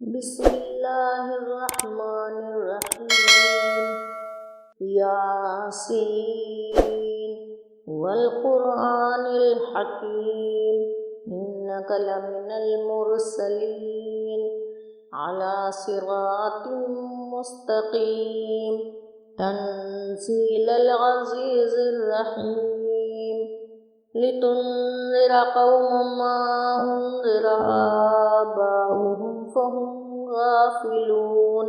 बिस्मिल्लाहिर्रहमानिर्रहीम। यासीन वल क़ुरआनिल हकीम इन्नका लमिनल मुरसलीन अला सिरातिम मुस्तक़ीम तंज़ीलल अज़ीज़िर रहीम लितुन्ज़िरा क़ौमम मा उन्ज़िरा आबाउहुम फ़हुम गाफ़िलून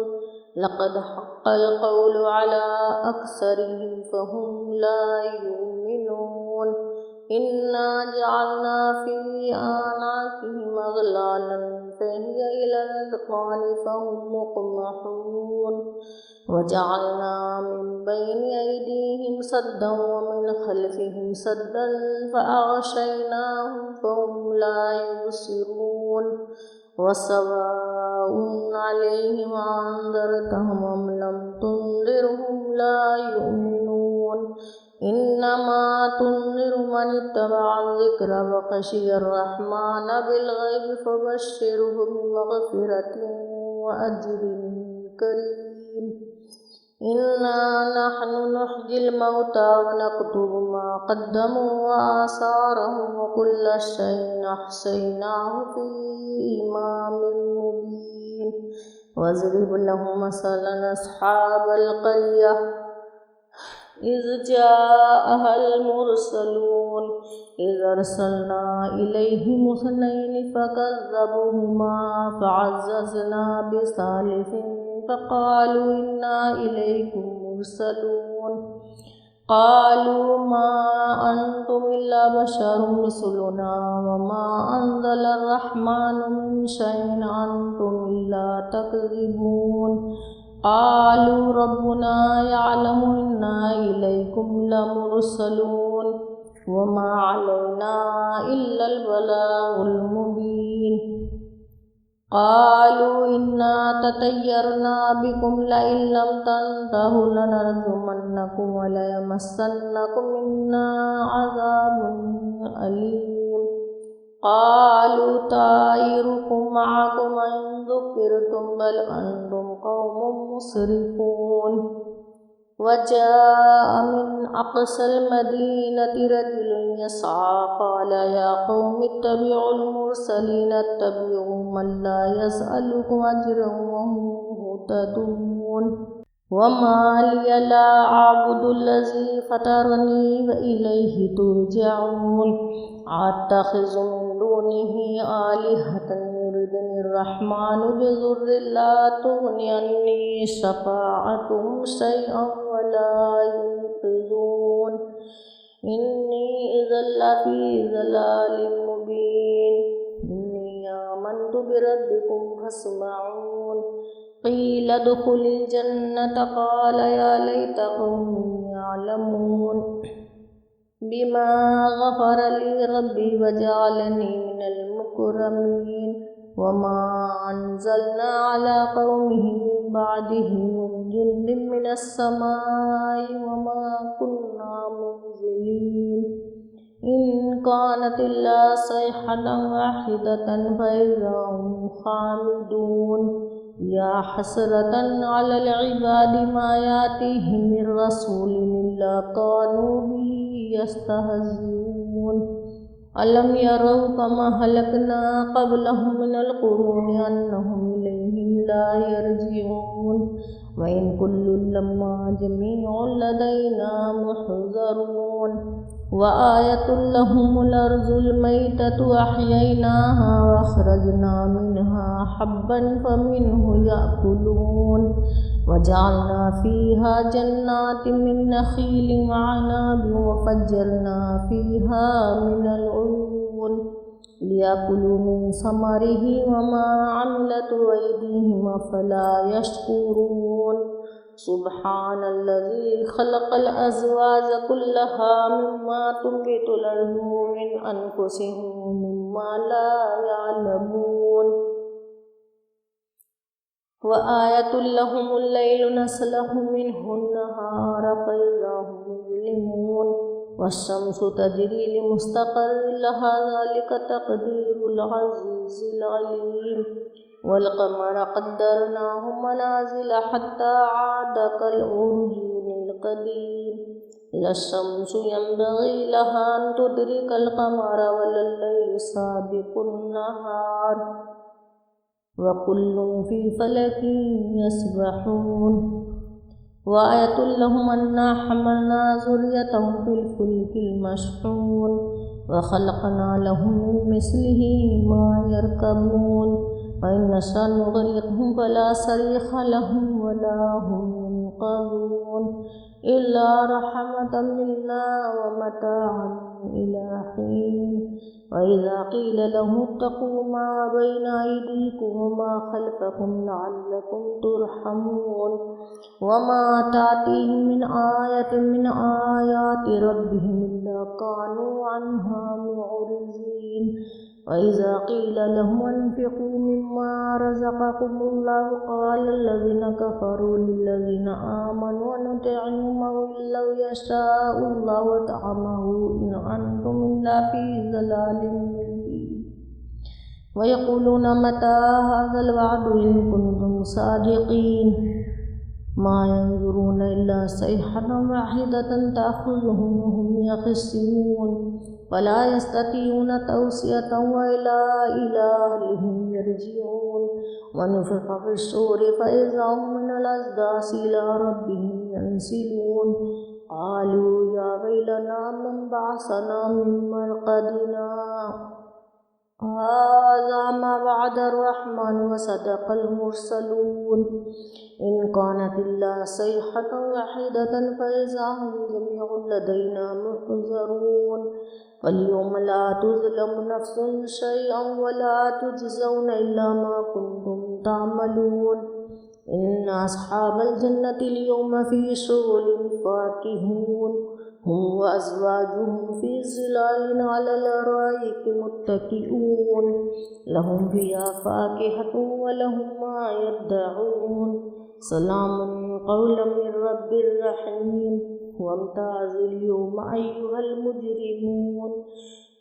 लक़द हक़्क़ल क़ौलु अला अक्सरिहिम फ़हुम ला युमिनून इन्ना जअलना फ़ी आनाक़िहिम अग़लालन फ़हिय इलल अज़क़ानि फ़हुम मुक़महून वजअलना मिन बैनि अयदीहिम सद्दन व मिन ख़ल्फ़िहिम सद्दन फ़अग़शयनाहुम फ़हुम ला युबसिरून वसवाउन अलैहिम अअन्ज़रतहुम अम लम तुन्ज़िरहुम ला युमिनून इन्नमा तुन्ज़िरु मन इत्तबअ ज़िक्र व ख़शियर रहमान बिलग़ैबि फ़बश्शिरहु बिमग़फ़िरतिन व अज्रिन करीम। इन्ना नहनु नुह्यिल मौता व नक्तुबु मा क़द्दमू व आसारहुम व कुल्ल शैइन अहसैनाहु फ़ी इमामिन मुबीन। वज़रिब लहुम मसलन अस्हाबल क़र्यह इज़ जाअहल मुरसलून इज़ अरसलना इलैहिम इस्नैनि फ़कज़्ज़बूहुमा फ़अज़्ज़ज़ना बिसालिसिन फ़क़ालू इन्ना इलैकुम मुरसलून क़ालू मा अंतुम इल्ला बशरुम मिस्लुना व मा अंज़लर रहमानु मिन शैइन अंतुम इल्ला तकज़िबून क़ालू रब्बुना यअलमु इन्ना इलैकुम लमुरसलून व मा अलैना इल्लल बलागुल मुबीन। क़ालू इन्ना ततय्यरना बिकुम लइन लम तंतहु लनरजुमन्नकुम व लयमस्सन्नकुम मिन्ना अज़ाबुन अलीम। क़ालू ताइरुकुम मअकुम इन ज़ुकिरतुम बल अंतुम क़ौमुम मुस्रिफून। वजाअ मिन अक़सल मदीनति रजुलुन यसअ क़ाल या क़ौमि इत्तबिउल मुरसलीन इत्तबिउ मन ला यसअलुकुम अज्रन व हुम मुहतदून। वमा लिय ला अअबुदुल्लज़ी फ़तरनी व इलैहि तुरजऊन अत्तख़िज़ु मिन दूनिहि आलिहतन युरिदुनिर रहमानु बिज़ुर्रिन ला तुग़नि अन्नी शफ़ाअतुहुम शैअन व ला युनक़िज़ून इन्नी इज़्ज़न लफ़ी ज़लालिम मुबीन। इन्नी आमन्तु बिरब्बिकुम फ़स्मऊन। क़ील उद्ख़ुलिल जन्नत क़ाल या लैत क़ौमी यअलमून बिमा ग़फ़र ली रब्बी वजअलनी मिनल मुकरमीन। वमा अंज़लना अला क़ौमिहि मिन बअदिहि मिन जुन्दिन मिनस समाइ वमा कुन्ना मुनज़िलीन। इन कानत इल्ला सयहतन वाहिदतन फ़इज़ा हुम ख़ामिदून। या हसरतन अलल इबादि मा यातीहिम मिर रसूलिन इल्ला कानू बिही यस्तहज़िऊन। अलम यरौ कमा हलकना क़ब्लहुम मिनल क़ुरूनि अन्नहुम इलैहिम ला यरजिऊन। व इन कुल्लुन लम्मा जमीउन लदैना मुहज़रून। व आयतुल लहुमुल अर्ज़ुल मैततु अह्यैनाहा व अख़रजना मिन्हा हब्बन फ़मिन्हु यअकुलून। वजअलना फ़ीहा जन्नातिन मिन नख़ीलिन व अअनाबिन व फ़ज्जरना फ़ीहा मिनल उयून लियकुलू मिन समरिही व मा अमिलतहु अयदीहिम अफ़ला यशकुरून। सुब्हानल्लज़ी ख़लक़ल अज़वाज कुल्लहा मिम्मा तुंबितुल अर्ज़ु व मिन अनफुसिहिम व मिम्मा ला यअलमून। व आयतुल लहुमुल लैलु नस्लखु मिन्हु अन्नहार फ़इज़ा हुम मुज़लिमून। वश्शम्सु तजरी लिमुस्तक़र्रिन लहा ज़ालिका तक़दीरुल अज़ीज़िल अलीम। والقمر قدرناه منازل حتى عاد كالعرجون القديم لا الشمس ينبغي لها أن تدرك القمر ولا الليل سابق النهار وكل في فلك يسبحون وآية لهم أنا حملنا ذريتهم في الفلك المشحون وخلقنا لهم من مثله ما يركبون وإن نشأ نغرقهم فلا صريخ لهم ولا هم ينقذون إلا رحمة منا ومتاعا إلى حين وإذا قيل لهم اتقوا ما بين أيديكم وما خلفكم لعلكم ترحمون وما تأتيهم من آية من آيات ربهم إلا كانوا عنها معرضين وإذا قيل لهم انفقوا مما رزقكم الله قال الذين كفروا للذين آمنوا نطعم من لو يشاء الله طعمه إن أنتم إلا في ضلال مبين ويقولون متى هذا الوعد إن كنتم صادقين ما ينظرون إلا صيحة واحدة تأخذهم وهم يخصمون ولا يستطيعون توصية وإلى أهلهم يرجعون ونفخ في الصور فإذا هم من الأصداث إلى ربهم ينسلون قالوا يا ويلنا من بعثنا من مرقدنا هذا ما وعد الرحمن وصدق المرسلون إن كانت إلا صيحة واحدة فإذا هم جميع لدينا محضرون فاليوم لا تظلم نفس شيئا ولا تجزون إلا ما كنتم تعملون إن أصحاب الجنة اليوم في شغل فاكهون هم وأزواجهم في ظلال على الأرائك متكئون لهم فيها فاكهة ولهم ما يدعون سلام قولا من رب رحيم وامتازوا اليوم أيها المجرمون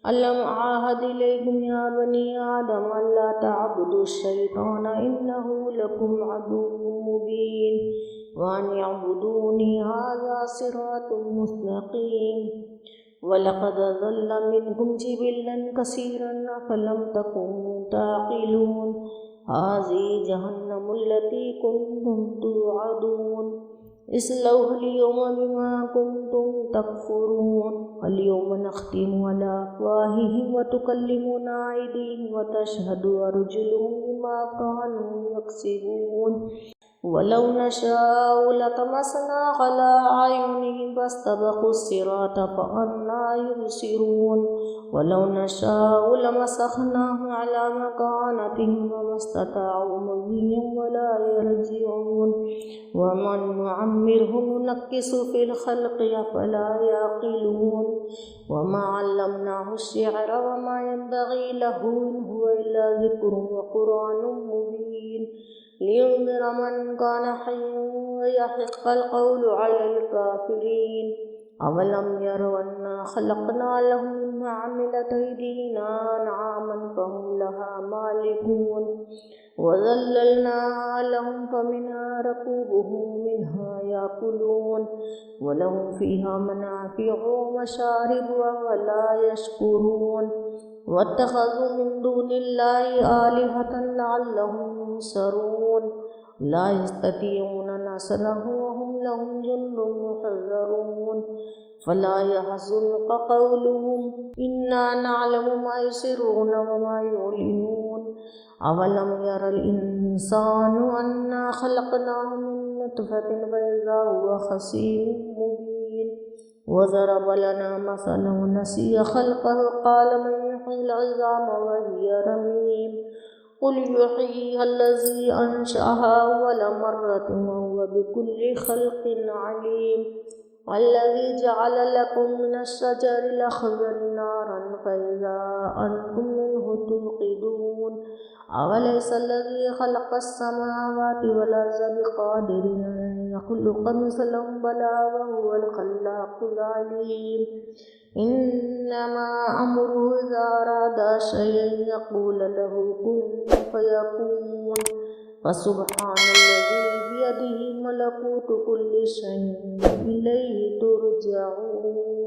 ألم أعهد إليكم يا بني آدم ألا تعبدوا الشيطان إنه لكم عدو مبين وأن يعبدوني هذا صراط مستقيم ولقد ضل منكم جبلا كثيرا أفلم تكونوا تعقلون هذه جهنم التي كنتم توعدون اصلوها اليوم بما كنتم تكفرون اليوم نختم على أفواههم وتكلمنا أيديهم وتشهد أرجلهم بما كانوا يكسبون ولو نشاء لطمسنا على أعينهم فاستبقوا الصراط فأنى يبصرون ولو نشاء لمسخناهم على مكانتهم وما استطاعوا مضيا ولا يرجعون ومن نعمره ننكس في الخلق أفلا يعقلون وما علمناه الشعر وما ينبغي له إن هو إلا ذكر وقرآن مبين لينذر من كان حيا ويحق القول على الكافرين أولم يروا أنا خلقنا لهم مما عملت أيدينا أنعاما فهم لها مالكون وذللناها لهم فمنها ركوبهم منها يأكلون ولهم فيها منافع ومشارب ولا يشكرون واتخذوا من دون الله آلهة لعلهم ينصرون لا يستطيعون نصرهم وهم لهم جند محذرون فلا يحزنك قولهم إنا نعلم ما يسرون وما يعلنون أولم ير الإنسان أنا خلقناه من نطفة فإذا هو خصيم مبين وضرب لنا مثلا ونسي خلقه قال من يحيي العظام وهي رميم قل يحييها الذي أنشأها أول مرة وهو بكل خلق عليم والذي جعل لكم من الشجر الأخضر نارا فإذا أنتم منه توقدون أوليس الذي خلق السماوات والأرض بقادر أن يخلق مثلهم بلى وهو الخلاق العليم إنما أمره إذا أراد شيئا يقول له كن فيكون فسبحان الذي بيده ملكوت كل شيء إليه ترجعون